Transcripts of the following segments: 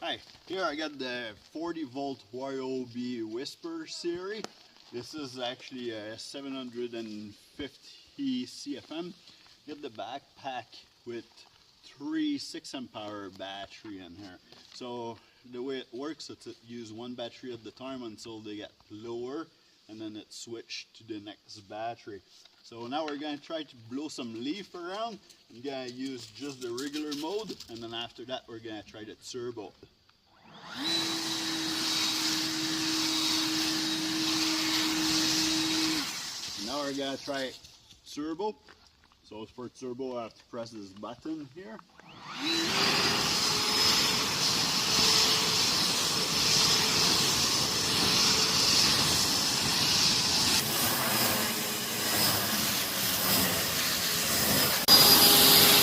Hi, here I got the 40 volt Ryobi WHISPER series. This is actually a 750 CFM. Get the backpack with 3 6 amp hour battery in here. So the way it works is it use one battery at the time until they get lower, and then it switch to the next battery. So now we're going to try to blow some leaf around. I'm going to use just the regular mode, and then after that we're going to try the turbo. Now we're going to try turbo. So for turbo I have to press this button here.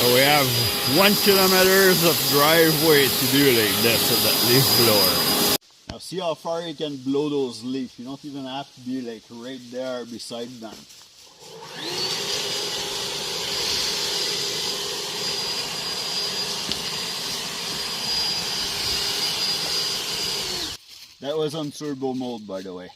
So we have 1 kilometer of driveway to do like this with that leaf blower. Now see how far you can blow those leaves. You don't even have to be like right there beside them. That was on turbo mode, by the way.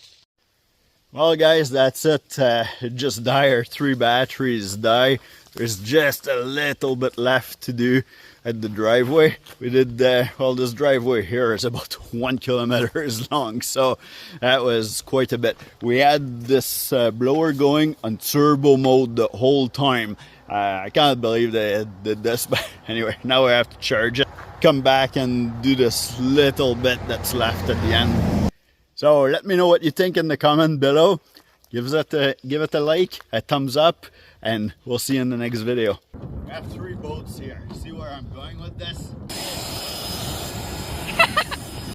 Well guys, that's it. It just died. Our 3 batteries die. There's just a little bit left to do at the driveway. We did, well, this driveway here is about 1 kilometer long, so that was quite a bit. We had this blower going on turbo mode the whole time. I can't believe they did this, but anyway, now we have to charge it. Come back and do this little bit that's left at the end. So let me know what you think in the comment below. Give it a like, a thumbs up, and we'll see you in the next video. We have 3 boats here. See where I'm going with this?